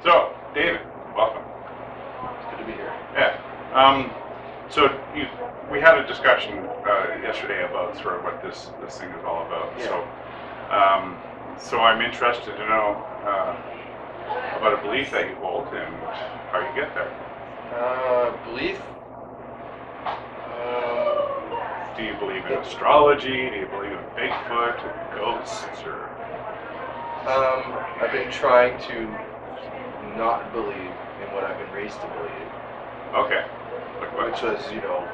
So, David, welcome. It's good to be here. Yeah. So we had a discussion yesterday about sort of what this thing is all about. Yeah. So I'm interested to know about a belief that you hold and how you get there. Belief? Do you believe in astrology? Do you believe in Bigfoot, ghosts, or? I've been trying to not believe in what I've been raised to believe. Okay. Like what? Which was,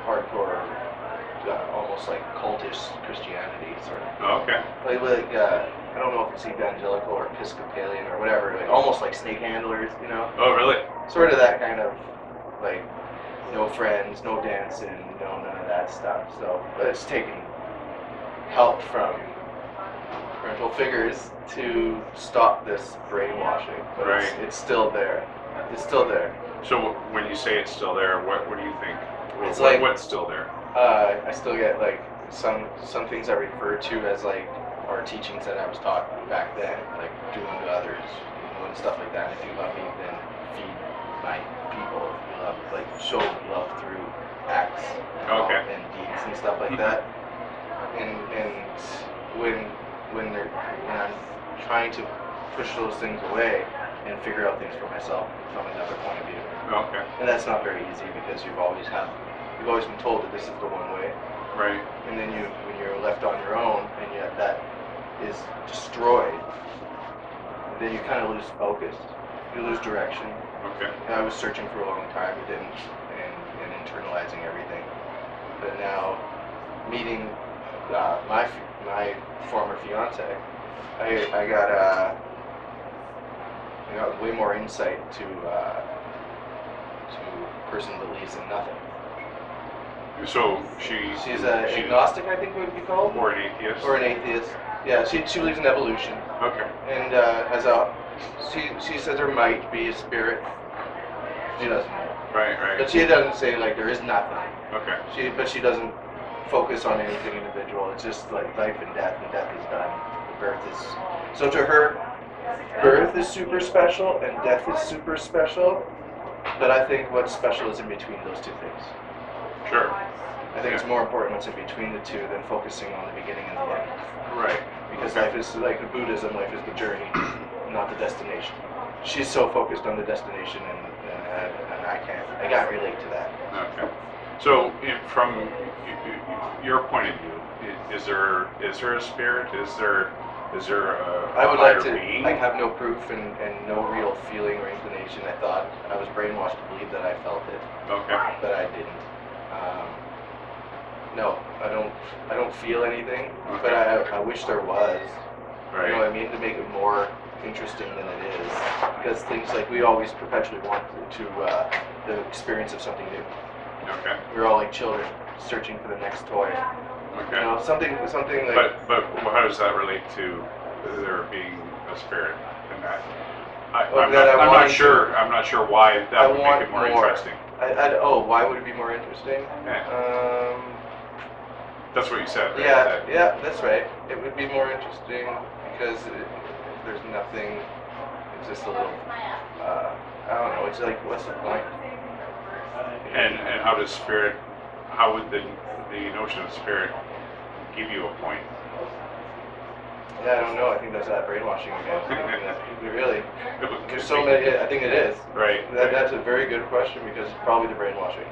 hardcore, almost like cultish Christianity, sort of. Oh, okay. I don't know if it's evangelical or Episcopalian or whatever, almost like snake handlers, Oh, really? Sort of that kind of, like, no friends, no dancing, none of that stuff. So it's taken help from parental figures to stop this brainwashing, but Right. it's still there. It's still there. So when you say it's still there, what do you think? It's like, what's still there? I still get like some things I refer to as like our teachings that I was taught back then, like do unto others, and stuff like that. If you love me, then feed my people. If you love, like, show love through acts and deeds and stuff like that. And when I'm trying to push those things away and figure out things for myself from another point of view. Okay. And that's not very easy because you've always been told that this is the one way. Right. And then when you're left on your own and yet that is destroyed, then you kind of lose focus. You lose direction. Okay. And I was searching for a long time within and internalizing everything. But now, meeting my former fiance, I got way more insight to a person that believes in nothing. So she's an agnostic, I think would be called, or an atheist. Or an atheist. Yeah, she believes in evolution. Okay. And she says there might be a spirit. She doesn't know. Right. But she doesn't say like there is nothing. Okay. But she doesn't focus on anything individual. It's just like life and death is done. Birth is. So to her, birth is super special and death is super special. But I think what's special is in between those two things. Sure. I think it's more important what's in between the two than focusing on the beginning and the end. Right. Because life is like the Buddhism, life is the journey, not the destination. She's so focused on the destination, and I can't relate to that. Okay. So, from your point of view, is there a spirit? Is there a I would higher like to. being? I have no proof and no real feeling or inclination. I thought I was brainwashed to believe that I felt it, Okay. but I didn't. No, I don't feel anything, Okay. but I wish there was. Right. You know what I mean? To make it more interesting than it is, because things like we always perpetually want the experience of something new. Okay. We're all like children searching for the next toy. Okay. You know, something like. But how does that relate to there being a spirit in that? I'm not sure why that would make it more interesting. Why would it be more interesting? Yeah. That's what you said, right? Yeah, that's right. It would be more interesting because there's nothing. It's just a little. I don't know. It's like, what's the point? And how does spirit? How would the notion of spirit give you a point? Yeah, I don't know. I think that's that brainwashing again. Really, there's so many. I think it is. Right. That's a very good question because it's probably the brainwashing.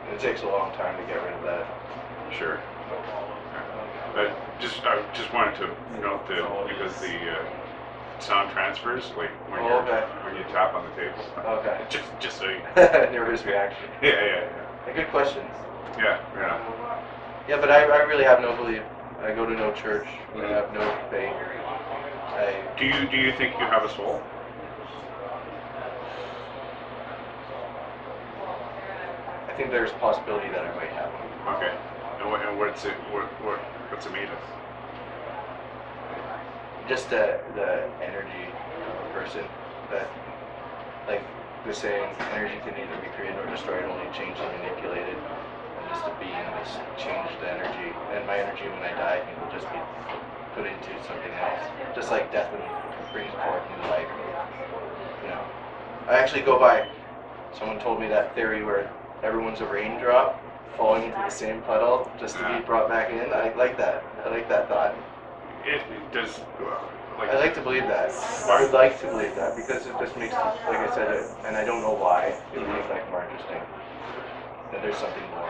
And it takes a long time to get rid of that. Sure. But I just wanted to note that because the sound transfers, like when you tap on the table. Okay. Just so you. Nervous reaction. Yeah. Good questions. Yeah. Yeah, but I really have no belief. I go to no church. I have no faith. Do you think you have a soul? I think there's a possibility that I might have one. Okay. And what's it made of? Just the energy of a person. That, like the saying, energy can neither be created nor destroyed, only changed and manipulated. I'm just a being that's changed the energy, and my energy when I die, I think will just be put into something else. Just like death brings forth new life. You know. I actually go by, someone told me that theory where everyone's a raindrop falling into the same puddle just to be brought back in. I like that. I like that thought. It does. Like, I like to believe that. I would like to believe that because it just makes, like I said, and I don't know why, it would make life more interesting. That there's something more.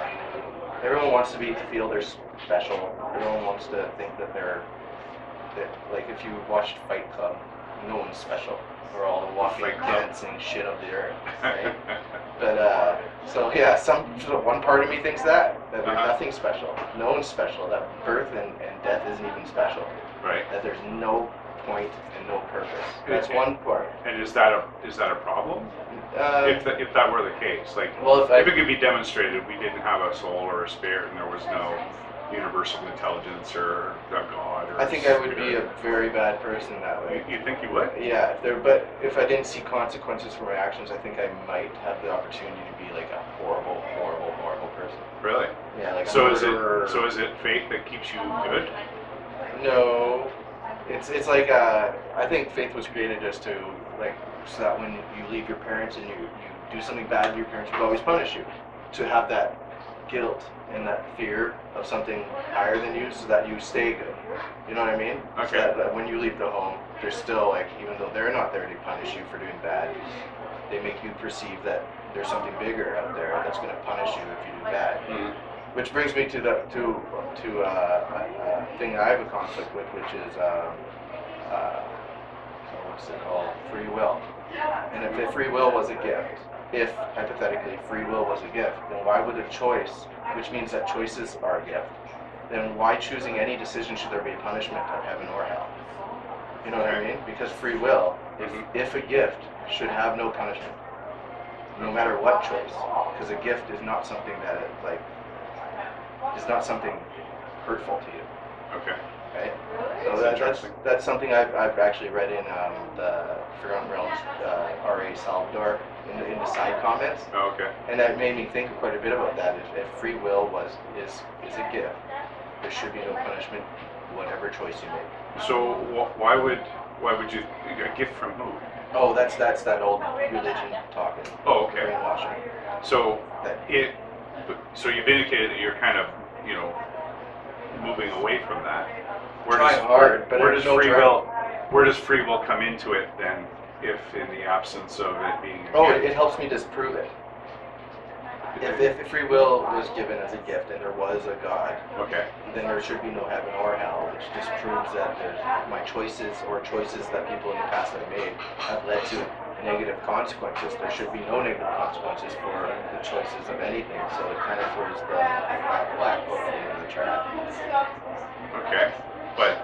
Everyone wants to feel they're special. Everyone wants to think that like if you watched Fight Club, no one's special. We're all walking, dancing shit up the earth, right? But so yeah, one part of me thinks that there's nothing special. No one's special. That birth and death isn't even special. Right. That there's no point and no purpose. That's one part. And is that a problem? If that were the case, like, well, if it could be demonstrated we didn't have a soul or a spirit and there was no universal intelligence or a god or I think I would be a very bad person that way. You think you would? Yeah, but if I didn't see consequences for my actions, I think I might have the opportunity to be like a horrible, horrible, horrible person. Really? Yeah, like so is it faith that keeps you good? No, it's like I think faith was created just to like so that when you leave your parents and you do something bad, your parents would always punish you. To have that guilt and that fear of something higher than you, so that you stay good. You know what I mean? Okay. So that when you leave the home, they're still like, even though they're not there to punish you for doing bad, they make you perceive that there's something bigger out there that's going to punish you if you do bad. Mm. Which brings me to a thing I have a conflict with, which is what's it called? Free will. And if free will was a gift, if hypothetically free will was a gift, then why would a choice, which means that choices are a gift, then why choosing any decision should there be a punishment of heaven or hell? You know what I mean? Because free will, if a gift, should have no punishment, no matter what choice, because a gift is not something that is not something hurtful to you. Okay. Right? So that's something I've actually read in the Forgotten Realms, R.A. Salvador, in the side comments. Oh, okay. And that made me think quite a bit about that. If free will is a gift, there should be no punishment, whatever choice you make. So why would you, a gift from who? Oh, that's that old religion talking. Oh, okay. Brainwashing. So so you've indicated that you're kind of, moving away from that. Trying hard, but where does free will come into it then, if in the absence of it being a gift? It helps me disprove it. If free will was given as a gift and there was a God, okay, then there should be no heaven or hell, which disproves that my choices or choices that people in the past have made have led to negative consequences. There should be no negative consequences for the choices of anything, so it kind of throws the black book into the trap. Okay, but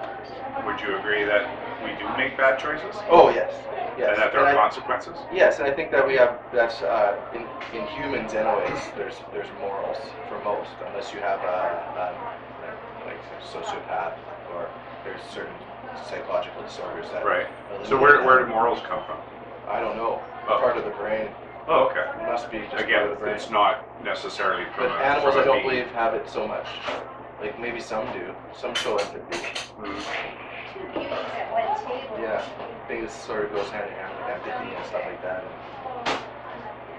would you agree that we do make bad choices? Oh, yes. And that there are consequences? Yes, and I think that we have, that's, in humans anyways, there's morals for most, unless you have like a sociopath, or there's certain psychological disorders that... Right. So where do morals come from? I don't know. Oh. Part of the brain. Oh, okay. It must be just Again, part of the brain. it's not necessarily from But animals, I don't being. believe, have it so much. Like, maybe some do. Some show empathy. Yeah. I think this sort of goes hand in hand with empathy and stuff like that.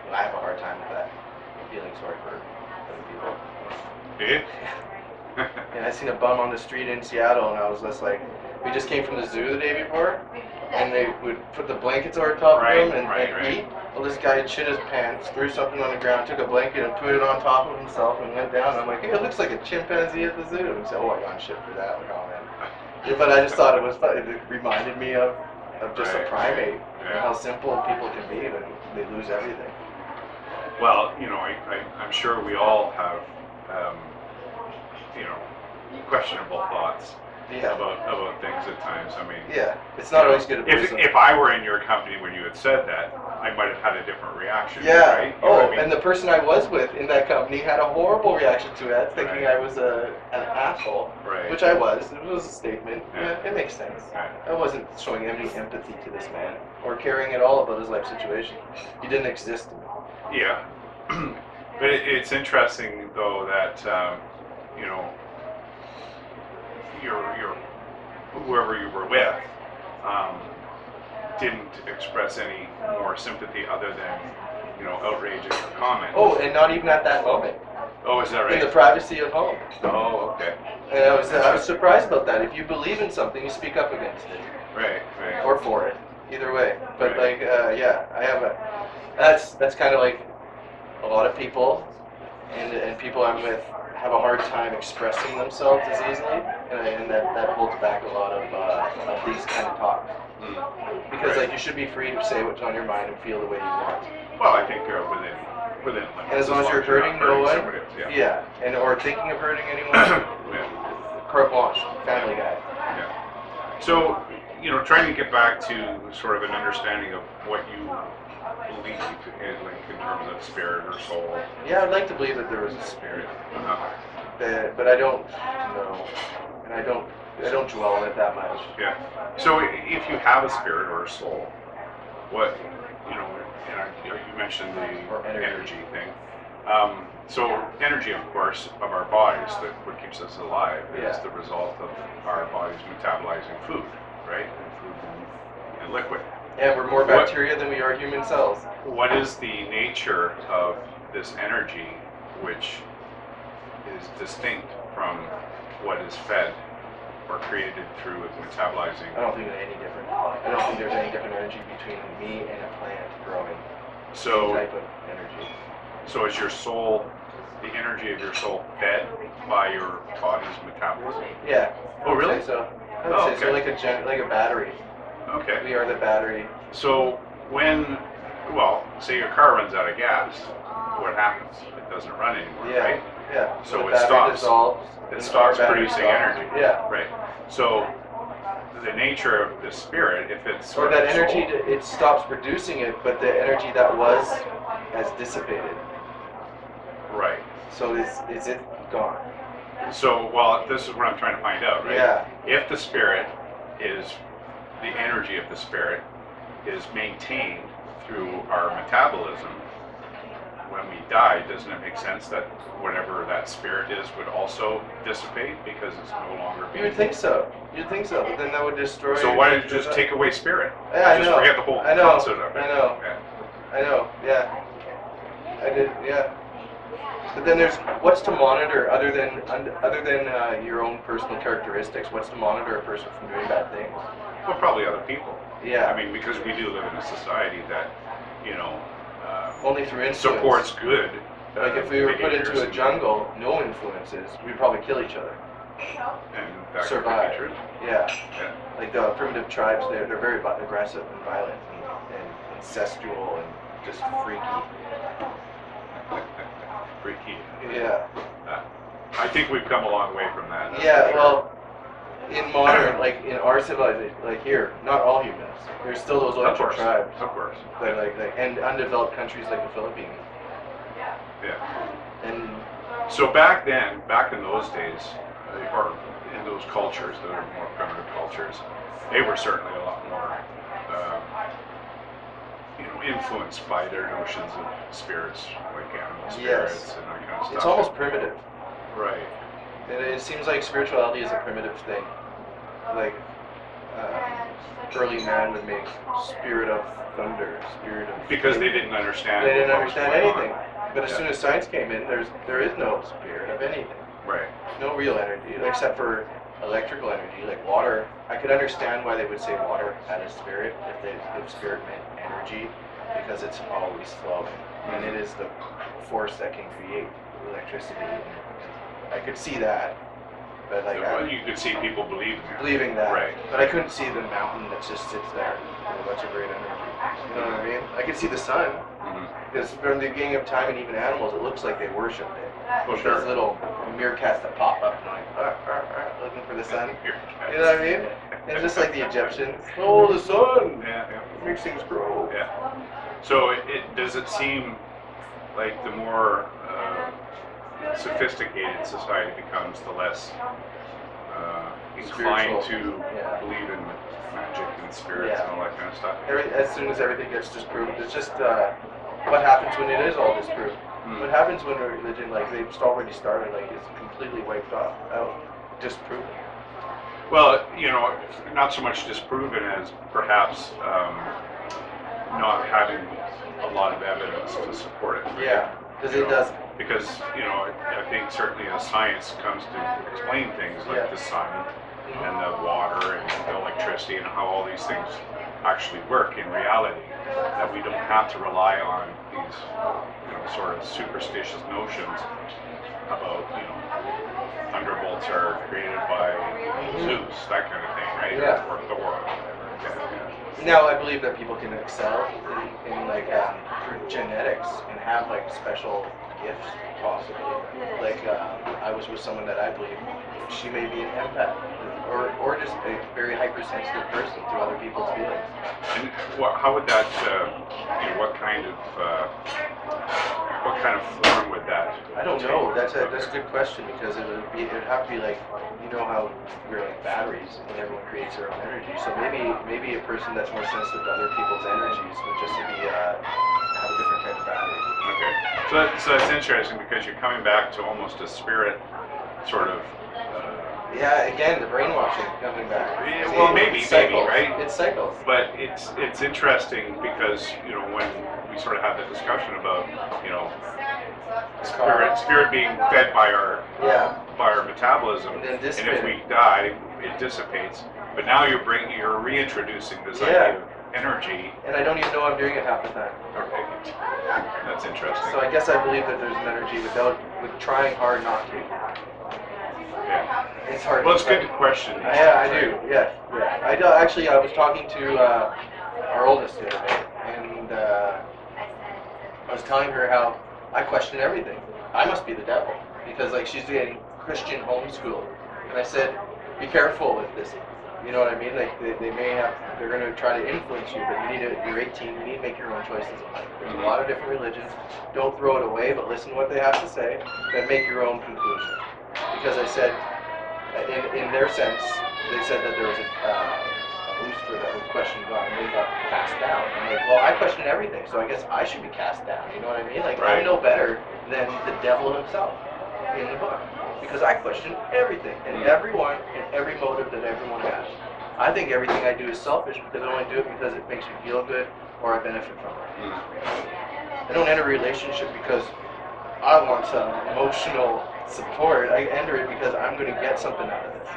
And I have a hard time with that. Feeling sorry for other people. Did? And I seen a bum on the street in Seattle, and I was just like, we just came from the zoo the day before, and they would put the blankets over top of him and eat. Well, this guy had shit his pants, threw something on the ground, took a blanket and put it on top of himself and went down. I'm like, hey, it looks like a chimpanzee at the zoo. And he said, oh, I got shit for that. Like, oh, man. Yeah, but I just thought it was fun. It reminded me of just a primate and how simple people can be when they lose everything. Well, I'm sure we all have, questionable thoughts about things at times. I mean, yeah, it's not always good to if I were in your company when you had said that, I might have had a different reaction. Yeah. Right? You know what I mean? And the person I was with in that company had a horrible reaction to it, thinking I was an asshole. Right. Which I was. It was a statement. Yeah. Yeah, it makes sense. Right. I wasn't showing any empathy to this man or caring at all about his life situation. He didn't exist to me. Yeah. But it's interesting though that your whoever you were with didn't express any more sympathy other than, outrage at your comment. Oh, and not even at that moment. Oh, is that right? In the privacy of home. Oh, okay. And I was surprised about that. If you believe in something, you speak up against it. Right. Or for it. Either way. But Right. I have that's kind of like a lot of people and people I'm with have a hard time expressing themselves as easily, and that holds back a lot of these kind of talks. Because Right. like you should be free to say what's on your mind and feel the way you want. Well, I think within limits. And as long as you're you're hurting not no one, somebody else, and or thinking of hurting anyone, Yeah. carte blanche, Family Guy. Yeah. So, trying to get back to sort of an understanding of what you believe in terms of spirit or soul. Yeah, I'd like to believe that there was a spirit, but I don't know, and I don't dwell on it that much. Yeah. So if you have a spirit or a soul, what, you mentioned the Or energy. energy thing. So energy, of course, of our bodies, that what keeps us alive, is Yeah. the result of our bodies metabolizing food, right? And food and liquid. Yeah, we're more What- bacteria than we are human cells. What is the nature of this energy which is distinct from what is fed or created through metabolizing? I don't think there's any different. I don't think there's any different energy between me and a plant growing. Same So, type of energy. so is your soul, the energy of your soul, fed by your body's metabolism? Yeah. Oh, really? I'd say so. I would Oh, say so, okay. like a battery. Okay. We are the battery. So say your car runs out of gas, what happens? It doesn't run anymore, Yeah. right? Yeah. So the it battery stops. dissolves, It and stops our battery producing stops. energy. Yeah. Right. So the nature of the spirit, if it's Or sort that of energy, soul, it stops producing it, but the energy that was has dissipated. right. So is it gone? So, this is what I'm trying to find out, right? Yeah. If the spirit is, the energy of the spirit is maintained through our metabolism, when we die, doesn't it make sense that whatever that spirit is would also dissipate because it's no longer You being... would think so. You'd think so, but then that would destroy. So why don't you just take away spirit? Yeah, I Just know. forget the whole I know. concept of it. I know. Yeah. I know. Yeah. I did. Yeah. But then there's what's to monitor other than your own personal characteristics. What's to monitor a person from doing bad things? Well, probably other people. Yeah. I mean, because we do live in a society that, Only through influence. supports good. Like if we were put behaviors into a and- jungle, no influences, we'd probably kill each other. and that Survive. could be true. Yeah. Yeah. Like the primitive tribes, they're very aggressive and violent and incestual and just freaky. Freaky. Yeah. I think we've come a long way from that. that's Yeah. for sure. Well, in modern, like in our civilization, like here, not all humans. There's still those Of ultra course. tribes. Of course. That and undeveloped countries like the Philippines. Yeah. And So back in those days, or in those cultures that are more primitive cultures, they were certainly a lot more, influenced by their notions of spirits, like animal spirits Yes. and that kind of stuff. it's almost primitive. Right. And it seems like spirituality is a primitive thing. Like early man would make spirit of thunder, spirit of. Because they didn't understand. They didn't what was understand going on. anything. But as Yeah. soon as science came in, there is no spirit of anything. Right. No real energy, except for electrical energy, like water. I could understand why they would say water had a spirit if spirit meant energy, because it's always flowing, and it is the force that can create electricity. I could see that, but like Well, you could see people believing that, Right. but I couldn't see the mountain that just sits there with a bunch of great energy. You know what I mean? I could see the sun. Mhm. Because from the beginning of time and even animals, it looks like they worship it. Well, With sure. those little meerkats that pop up and like, looking for the sun. Here. You know what I mean? And just like the Egyptians, oh, the sun Yeah. makes things grow. Yeah. So does it seem like the more sophisticated society becomes, the less inclined Spiritual. to Yeah. believe in magic and spirits Yeah. and all that kind of stuff? As soon as everything gets disproved, it's just what happens when it is all disproved. What happens when a religion, like they've already started, like it's completely wiped off, out, disproven. Well, not so much disproven as perhaps not having a lot of evidence to support it. Right? Yeah, because You it know, doesn't. Because, I think certainly as science comes to explain things like the sun and the water and the electricity and how all these things actually work in reality, that we don't have to rely on these, sort of superstitious notions about, thunderbolts are created by Zeus, that kind of thing, right? Yeah. Or Thor, or whatever. Yeah. Now I believe that people can excel in like through genetics and have like special gifts possibly. Like I was with someone that I believe she may be an empath or just a very hypersensitive person to other people's feelings. And how would that, what kind of form would that I don't take? know. That's a good question because it would have to be like how we're like batteries and everyone creates their own energy. So maybe a person that's more sensitive to other people's energies would just be have a different type of battery. Okay, so that's interesting because you're coming back to almost a spirit sort of. Yeah, again, the brainwashing coming back. Yeah, well, maybe, right? It's cycles. But it's interesting because when we sort of had the discussion about spirit being fed by our metabolism, And then and if we die, it dissipates. But now you're reintroducing this idea of energy. And I don't even know I'm doing it half the time. Okay, that's interesting. So I guess I believe that there's an energy with trying hard not to. Yeah. It's hard. Well, it's good to question. Yeah, I do. Yeah. I do, actually, I was talking to our oldest the other day, and I was telling her how I question everything. I must be the devil because like she's doing Christian homeschool, and I said, be careful with this. You know what I mean? Like they're going to try to influence you, but you're 18. You need to make your own choices in life. There's a lot of different religions. Don't throw it away, but listen to what they have to say, then make your own conclusion. Because I said, in their sense, they said that there was a Lucifer that would question God and they got cast down. I'm like, well, I question everything, so I guess I should be cast down. You know what I mean? Like, right. I'm no better than the devil himself in the book. Because I question everything and everyone and every motive that everyone has. I think everything I do is selfish because I only do it because it makes me feel good or I benefit from it. I don't enter a relationship because I want some emotional support. I enter it because I'm going to get something out of this.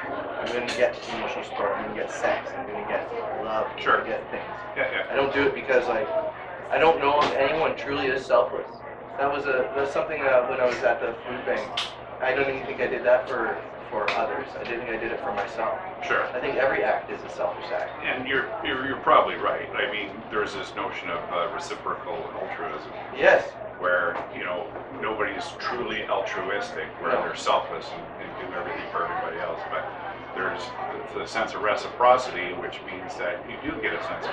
I'm going to get emotional support. I'm going to get sex. I'm going to get love. I'm going to get things. Yeah. I don't do it because I don't know if anyone truly is selfless. That's something that when I was at the food bank, I don't even think I did that for others. I think I did it for myself. Sure. I think every act is a selfish act. And you're probably right. I mean, there's this notion of reciprocal altruism. Yes. Where nobody's truly altruistic, where they're selfless and do everything for everybody else. But there's the sense of reciprocity, which means that you do get a sense of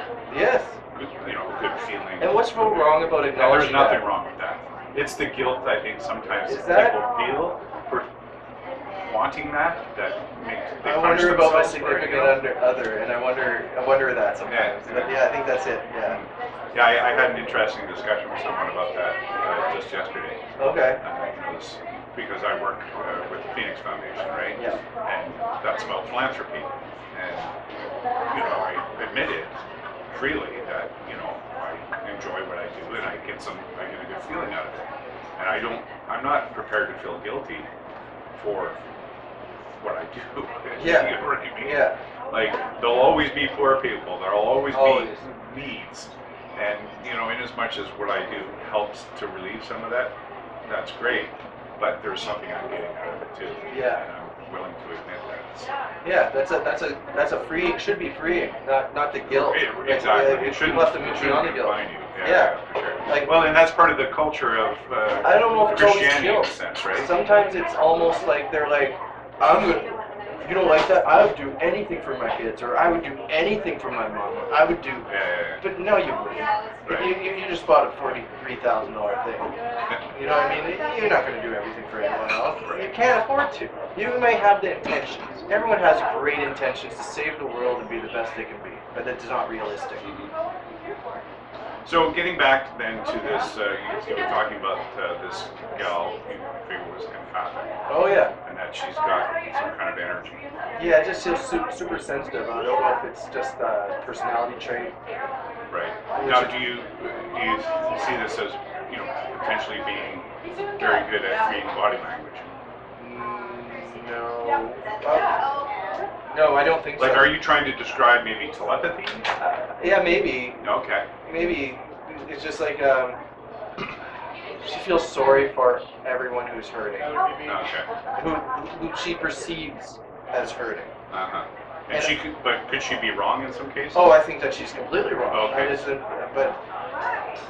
good feeling. And what's wrong about acknowledging there's nothing wrong with that. It's the guilt I think sometimes people feel for wanting that makes. I wonder about my significant other, and I wonder that sometimes. Yeah. But yeah, I think that's it. Yeah. Yeah, I had an interesting discussion with someone about that just yesterday. Okay. Because I work with the Phoenix Foundation, right? Yeah. And that's about philanthropy. And, I admitted freely that, I enjoy what I do and I get a good feeling out of it. And I'm not prepared to feel guilty for what I do. Yeah. You know what I mean? Yeah. Like, there'll always be poor people. There'll always be needs. And, in as much as what I do helps to relieve some of that, that's great. But there's something I'm getting out of it too. Yeah. And I'm willing to admit that. Yeah, that's a freeing. Should be freeing, not the guilt. Exactly. It shouldn't have to move beyond the guilt. Yeah, for sure. Well, and that's part of the culture of I don't know if it's always Christianity guilt. in a sense, right? Sometimes it's almost like they're like, you don't like that? I would do anything for my kids, or I would do anything for my mom. I would do. Yeah. But no, you wouldn't. Right. You just bought a $43,000 thing. You know what I mean? You're not going to do everything for anyone else. You can't afford to. You may have the intentions. Everyone has great intentions to save the world and be the best they can be, but that is not realistic. So getting back then to this, you were talking about this gal you figure was empathic, Oh yeah. and that she's got some kind of energy. Yeah, it just feels super sensitive. I don't know if it's just a personality trait. Right. Now, do you see this as potentially being very good at reading body language? No. No, I don't think so. Like, are you trying to describe maybe telepathy? Yeah, maybe. Okay. Maybe it's just like she feels sorry for everyone who's hurting, Okay. who she perceives as hurting. Uh huh. And could she be wrong in some cases? Oh, I think that she's completely wrong. Okay.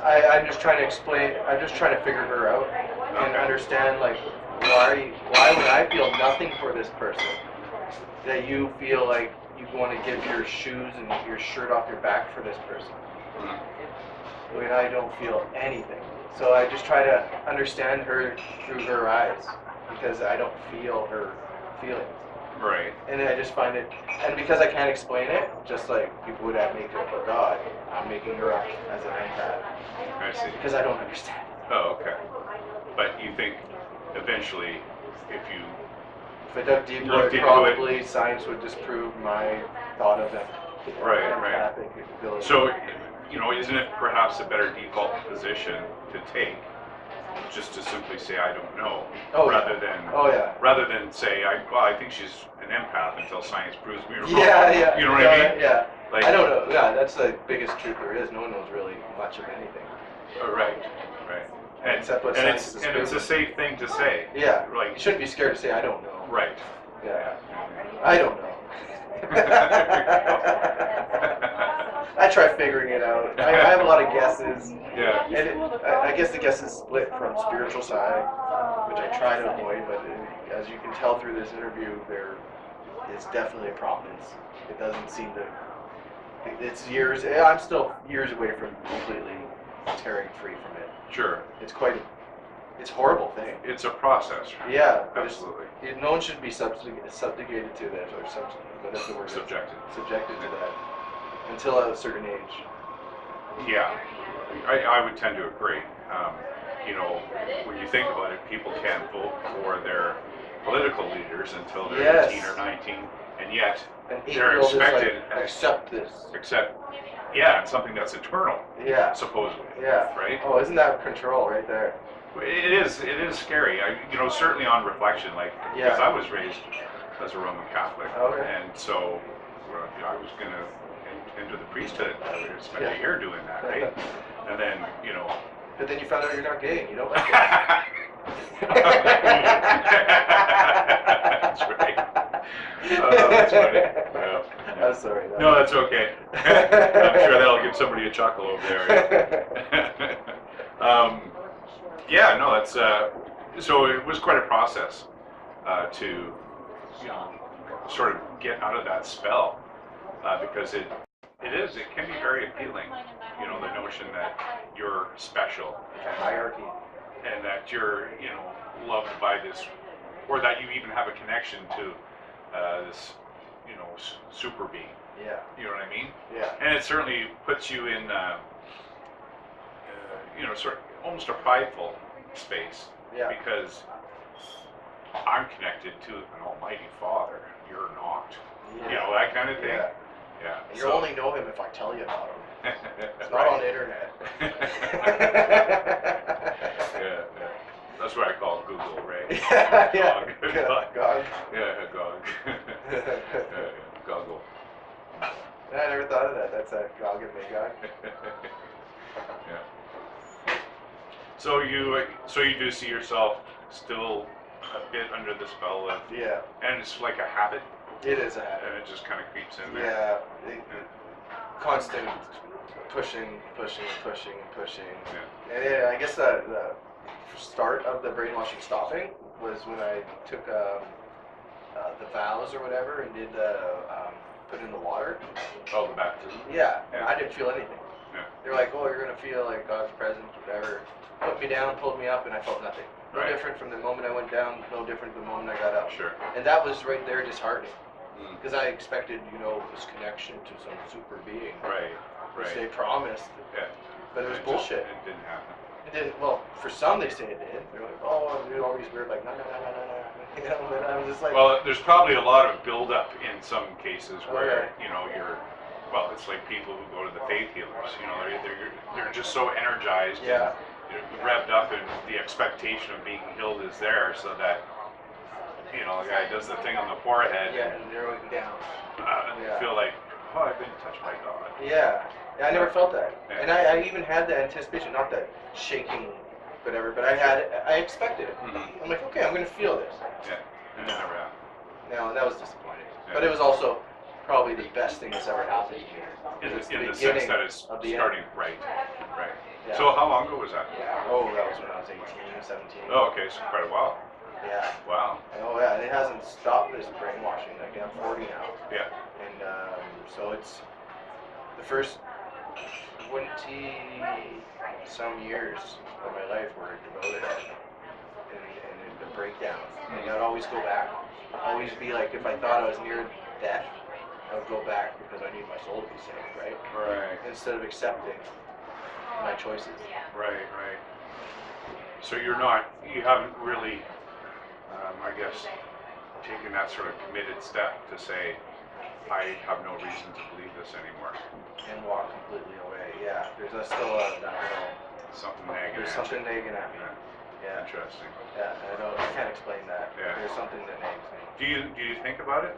I'm just trying to explain. I'm just trying to figure her out and understand, like, why would I feel nothing for this person that you feel like you want to give your shoes and your shirt off your back for this person when I don't feel anything. So I just try to understand her through her eyes because I don't feel her feelings. Right. And I just find it, and because I can't explain it, just like people would have make up a god, I'm making her up as an empath. I see. Because I don't understand. Oh, okay. But you think eventually, if you I dug deeper, looked into probably science would disprove my thought of it. Right. Empathic ability. So, isn't it perhaps a better default position to take, just to simply say I don't know, rather than say I think she's an empath until science proves me wrong. Yeah. You know what I mean? Yeah. Like, I don't know. Yeah, that's the biggest truth there is. No one knows really much of anything. Right. And, Except what it's a safe thing to say. Yeah. Like, you shouldn't be scared to say I don't know. Right. Yeah. I don't know. I try figuring it out. I have a lot of guesses. Yeah. And I guess the guesses split from spiritual side, which I try to avoid, but as you can tell through this interview, there is definitely a prominence. It doesn't seem to. It's years. I'm still years away from completely tearing free from it. Sure. It's a horrible thing. It's a process. Right? Yeah, but absolutely. No one should be subjugated to that, or whatever the word is. Subjected to that until a certain age. Yeah, I would tend to agree. When you think about it, people can't vote for their political leaders until they're 18 or 19, and yet they're expected accept this. It's something that's eternal. Yeah. Supposedly. Yeah. Right. Oh, isn't that control right there? It is scary. Certainly on reflection, because I was raised as a Roman Catholic, and so I was going to into the priesthood. I would spend a year doing that, right? And then, But then you found out you're not gay and you don't like it. That's right. That's funny. Yeah. I'm sorry. No, that's okay. I'm sure that'll give somebody a chuckle over there. That's so it was quite a process to sort of get out of that spell because it can be very appealing. The notion that you're special, Hierarchy, and that you're loved by this, or that you even have a connection to this super being. Yeah. You know what I mean? Yeah. And it certainly puts you in sort of almost a prideful space. Yeah. Because I'm connected to an almighty Father. You're not. Yeah. That kind of thing. Yeah. Yeah. And you'll only know him if I tell you about him. It's not on the internet. Yeah. That's what I call Google, right? Yeah. Gog. Yeah, Gog. Goggle. I never thought of that. That's a Gog and Magog. Yeah. So you do see yourself still a bit under the spell of and it's like a habit. It is a habit, and it just kind of creeps in there. Yeah, constant pushing. Yeah. And I guess the start of the brainwashing stopping was when I took the vows or whatever and did the put in the water. Oh, the baptism. Yeah, and I didn't feel anything. Yeah. They're like, oh, you're gonna feel like God's presence, whatever. Put me down, pulled me up, and I felt nothing. No different from the moment I went down. No different from the moment I got up. Sure. And that was right there disheartening. Because I expected, this connection to some super being. Right. Which they promised. Yeah. But it was just- bullshit. It didn't happen. It didn't. Well, for some they say it did. They're like, oh, you're always weird. Like, no, no, no, no, no, no. You know, but I was just like, Well, there's probably a lot of buildup in some cases where, Okay. you know, well, it's like people who go to the faith healers, you know, they're just so energized yeah, and revved up, and the expectation of being healed is there, so that, you know, the guy does the thing on the forehead yeah, and they're going down. and Yeah. feel like, oh, I've been touched by God. Yeah, yeah, I never felt that, Yeah. and I even had the anticipation, not that shaking, whatever, but I expected it. Mhm. I'm like, okay, I'm gonna feel this. Yeah, and it never happened. No, and that was disappointing. Yeah. But it was also probably the best thing that's ever happened to me. In It's the sense beginning that it's of the starting, right. Yeah. So how long ago was that? Oh, that was when I was 18, 17. Oh, okay, so quite a while. Yeah. Wow. Oh, yeah, and it hasn't stopped this brainwashing. Like, I'm 40 now. Yeah. And so it's the first 20 some years of my life were devoted and the breakdown. And I'd always go back. Always be like, if I thought I was near death, I would go back because I need my soul to be saved, right? Right. Instead of accepting my choices. Right. So you haven't really, I guess, taken that sort of committed step to say, I have no reason to believe this anymore. And walk completely away. Yeah, there's still that little. Something nagging There's at something you. nagging at me. Yeah. Yeah. Interesting. Yeah, I can't explain that. Yeah. There's something that nags me. Do you think about it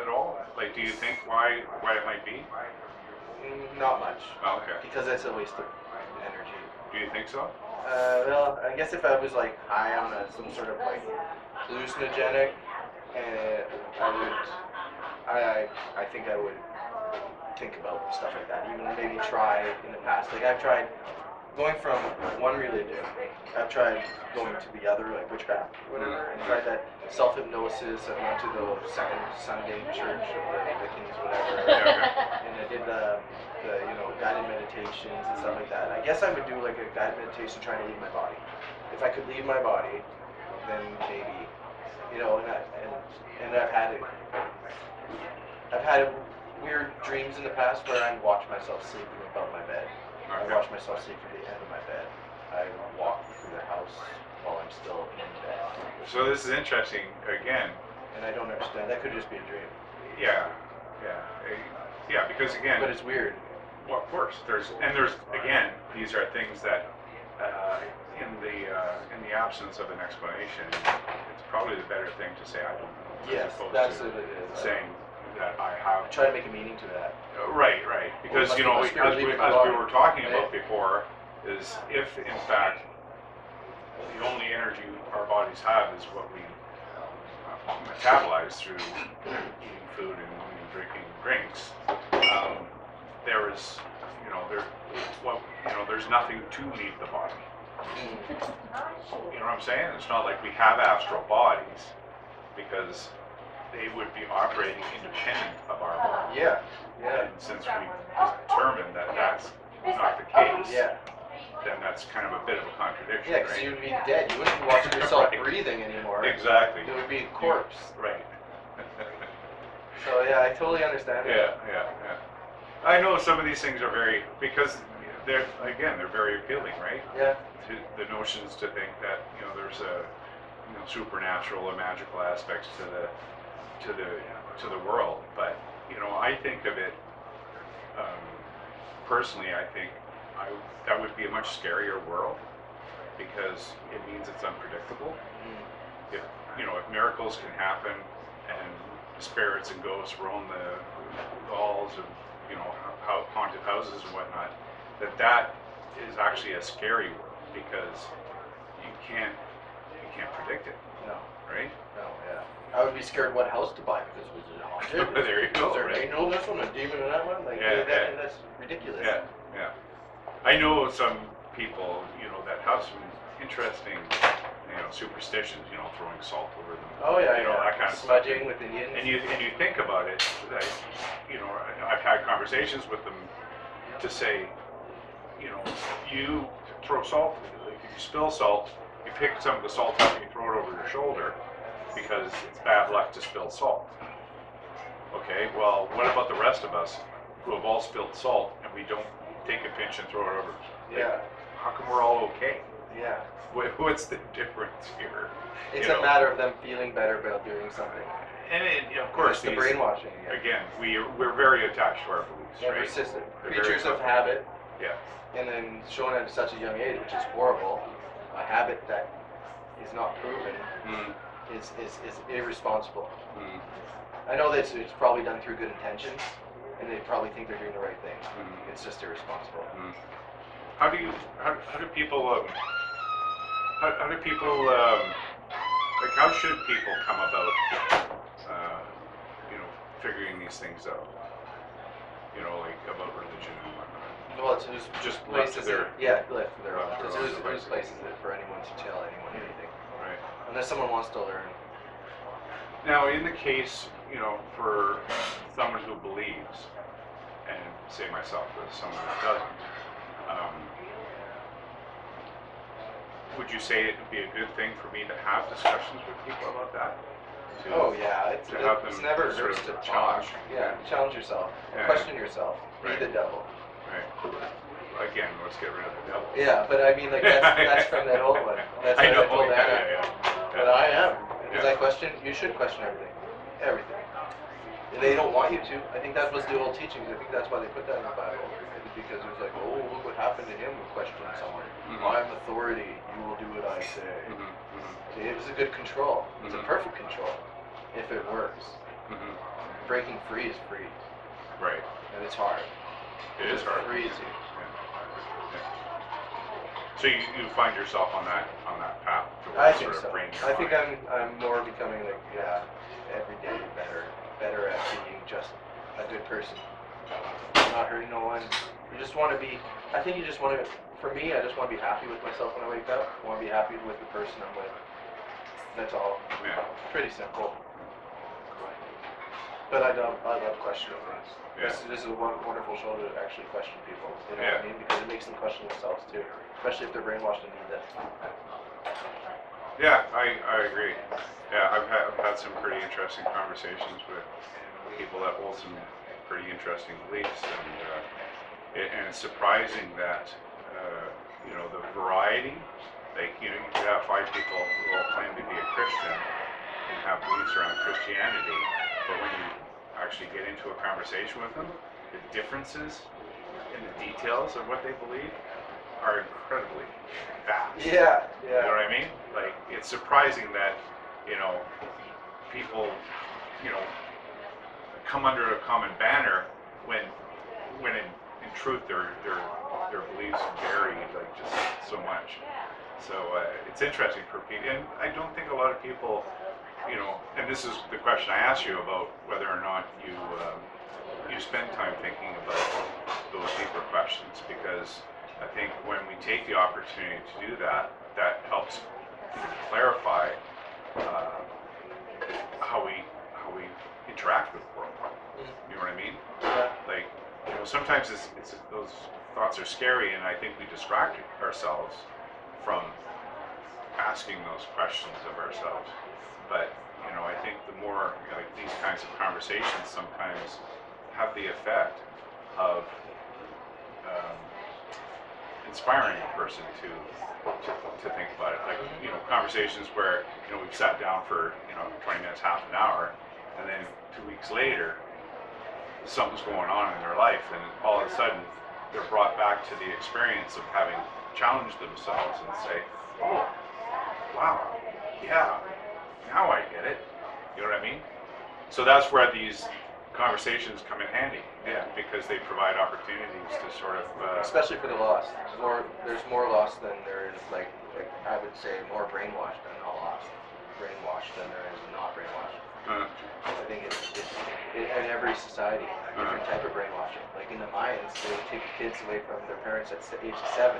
at all? Like, do you think why it might be? Not much, Oh, okay. because it's a waste of energy. Do you think so? Well, I guess if I was like high on some sort of like hallucinogenic, I think I would think about stuff like that. Even maybe try in the past. Like I've tried going from one religion, I've tried going to the other, like witchcraft, whatever, and tried that self-hypnosis. I went to the second Sunday church of the Wiccans, whatever, and I did the guided meditations and stuff like that. And I guess I would do like a guided meditation trying to leave my body. If I could leave my body, then maybe, and I've had it. I've had weird dreams in the past where I watch myself sleeping above my bed. I watch myself sleep at the end of my bed. I walk through the house while I'm still in bed. So this is interesting again. And I don't understand. That could just be a dream. Yeah, because again. But it's weird. Well, of course, there's again, these are things that in the absence of an explanation, it's probably the better thing to say I don't know, Yes, as opposed that's to what it is. saying that I have. Try to make a meaning to that. Right, because Well, you know, my as spirit we leaving my body, were talking right? about before, is if in fact the only energy our bodies have is what we metabolize through eating food and drinking drinks, there is, there's nothing to leave the body. You know what I'm saying? It's not like we have astral bodies, because they would be operating independent of our body. Yeah. And since we determined that that's not the case, then that's kind of a bit of a contradiction, Yeah, because right? you'd be dead. You wouldn't be watching yourself Right. breathing anymore. Exactly. It would be a corpse. Right. So yeah, I totally understand. Yeah. I know some of these things are because they're very appealing, right? Yeah. To the notions to think that there's a supernatural or magical aspects to the world, but I think of it personally. I think that would be a much scarier world, because it means it's unpredictable. If miracles can happen and spirits and ghosts roam the halls of haunted houses and whatnot, that is actually a scary world, because you can't predict it. No. Right? No. Yeah. I would be scared what house to buy because was it haunted? There you go. Is there right? an angel in this one, a demon in that one? Like that's ridiculous. Yeah. I know some people, that have some interesting, superstitions, throwing salt over them. Oh yeah. That kind of smudging stuff. with Indians. And you think about it, like, I've had conversations with them to say, you throw salt, like if you spill salt, you pick some of the salt up and you throw it over your shoulder, because it's bad luck to spill salt. Okay, well, what about the rest of us who have all spilled salt and we don't take a pinch and throw it over. Yeah. How come we're all okay? Yeah. What's the difference here? It's a matter of them feeling better about doing something. And of course, it's the brainwashing again. We're very attached to our beliefs, yeah, right? persistent. We're Creatures of habit. Yeah. And then shown at such a young age, which is horrible. A habit that is not proven is irresponsible. I know that it's probably done through good intentions, and they probably think they're doing the right thing. It's just irresponsible. How do people like, how should people come about figuring these things out, like about religion and whatnot? Well, it's just places left to their own. left Because their own who's devices. places it for anyone to tell anyone anything, Right. unless someone wants to learn. Now, in the case, for someone who believes, and say myself as someone who doesn't, would you say it would be a good thing for me to have discussions with people about that? Oh yeah, it's never sort hurts of to challenge. talk. Yeah, challenge yourself, Yeah. question yourself, Right. be the devil. Right. Again, let's get rid of the devil. Yeah, but I mean, like that's from that old one. That's what I told Anna. But I am, because I question. You should question everything, everything. They don't want you to. I think that was the old teachings. I think that's why they put that in the Bible, because it was like, oh, look what happened to him who questioned someone. I'm authority. You will do what I say. It was a good control. It's a perfect control, if it works. Breaking free is free. Right. And it's hard. It is hard. Frees you. Yeah. So you find yourself on that path. I think sort of so. bring your I think mind. I'm more becoming like every day better at being just a good person, not hurting no one. You just want to be. I think you just want to. For me, I just want to be happy with myself when I wake up. I want to be happy with the person I'm with. That's all. Yeah. Pretty simple. But I love questioning things. Yeah. This is a wonderful show to actually question people. You know what I mean? Because it makes them question themselves too, especially if they're brainwashed and need that. Yeah, I agree. Yeah, I've had some pretty interesting conversations with people that hold some pretty interesting beliefs, and it's surprising that the variety. Like you could have 5 people who all claim to be a Christian and have beliefs around Christianity, but when you actually get into a conversation with them, the differences in the details of what they believe are incredibly vast. Yeah. You know what I mean? Like, it's surprising that, people, come under a common banner when in truth their beliefs vary like just so much. So it's interesting for people, and I don't think a lot of people, and this is the question I asked you about whether or not you spend time thinking about those deeper questions, because I think when we take the opportunity to do that, that helps clarify how we interact with the world. You know what I mean? Yeah. Like, sometimes it's those thoughts are scary, and I think we distract ourselves from asking those questions of ourselves. But I think the more like these kinds of conversations sometimes have the effect of inspiring a person to think about it. Like conversations where we've sat down for 20 minutes, half an hour, and then 2 weeks later something's going on in their life, and all of a sudden they're brought back to the experience of having challenged themselves and say, oh, wow, yeah, now I get it. You know what I mean? So that's where these conversations come in handy, because they provide opportunities to sort of especially for the lost. There's more lost than there is, like I would say, more brainwashed than not lost. Brainwashed than there is not brainwashed. I think it's in every society, different type of brainwashing. Like in the Mayans, they would take kids away from their parents at age 7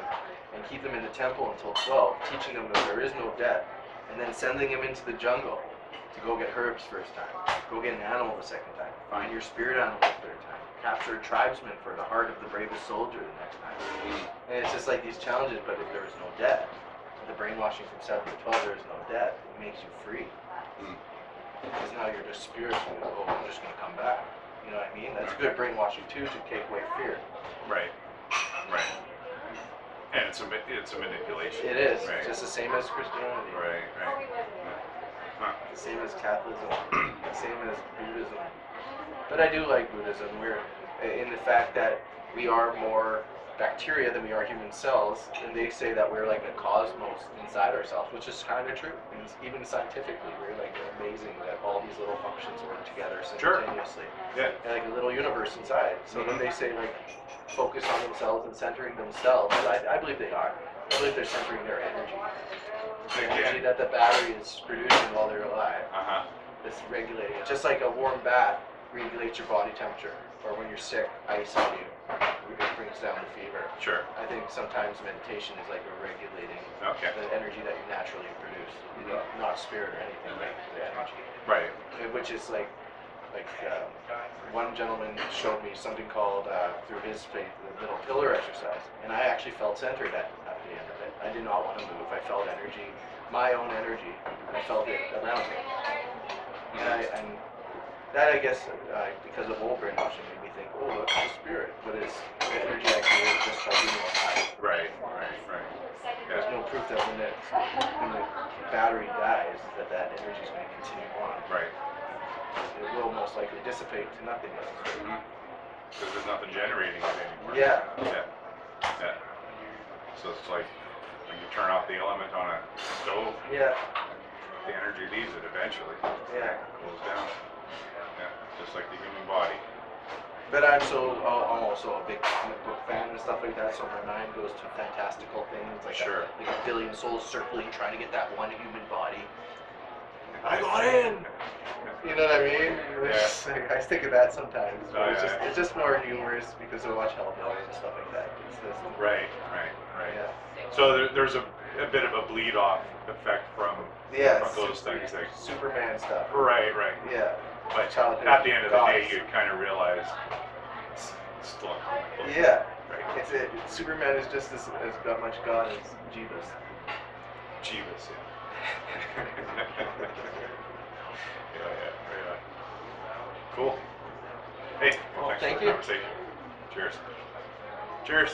and keep them in the temple until 12, teaching them that there is no death, and then sending them into the jungle to go get herbs first time, go get an animal the second time, find your spirit animal the third time, capture a tribesman for the heart of the bravest soldier the next time. And it's just like these challenges, but if there is no death, the brainwashing from 7 to 12, there is no death, it makes you free. Because now you're just spiritually, I'm just going to come back. You know what I mean? That's good brainwashing too, to take away fear. Right. Right. And it's a manipulation. It is Right. just the same as Christianity, Right. Right. Huh. the same as Catholicism, the same as Buddhism. But I do like Buddhism. We're in the fact that we are more bacteria than we are human cells, and they say that we're like a cosmos inside ourselves, which is kind of true. And even scientifically, we're like amazing that all these little functions work together Sure. simultaneously. Yeah. And like a little universe inside. So when Mhm. they say like focus on themselves and centering themselves, I believe they are. I believe they're centering their energy. The energy Again. that the battery is producing while they're alive. Uh-huh. It's regulating it. Just like a warm bath regulates your body temperature, or when you're sick, ice on you, it brings down the fever. Sure. I think sometimes meditation is like a regulating Okay. the energy that you naturally produce, not spirit or anything, like the energy. Right. Which is like one gentleman showed me something called through his faith the little pillar exercise, and I actually felt centered at the end of it. I did not want to move. I felt energy, my own energy. I felt it around me, and that I guess because of old brainwashing made me think, oh, that's the spirit, but it's the energy I create just by being alive. Right. Right. Right. There's Yeah. no proof that when the battery dies that energy is going to continue on. Right. It will most likely dissipate to nothingness. Because there's nothing generating it anymore. Yeah. Yeah. Yeah. So it's like when you turn off the element on a stove, Yeah. the energy leaves it eventually. Yeah. It cools down. Yeah. Just like the human body. But I'm also a big comic book fan and stuff like that, so my mind goes to fantastical things like Sure. like a billion souls circling trying to get that one human body. I got in. You know what I mean? It's like, I think of that sometimes. But it's just more humorous because I watch Hellboy and stuff like that. It's just, Right. yeah. So there's a bit of a bleed off effect from those things. Like, Superman stuff. right. Yeah. But Childhood at the end of the day, gods. you kind of realize it's still a comic book. Yeah. Right. Superman is just as much God as Jeebus. Jeebus, yeah. yeah. Cool. Hey, Well, thanks thank for the you. conversation. Cheers. Cheers.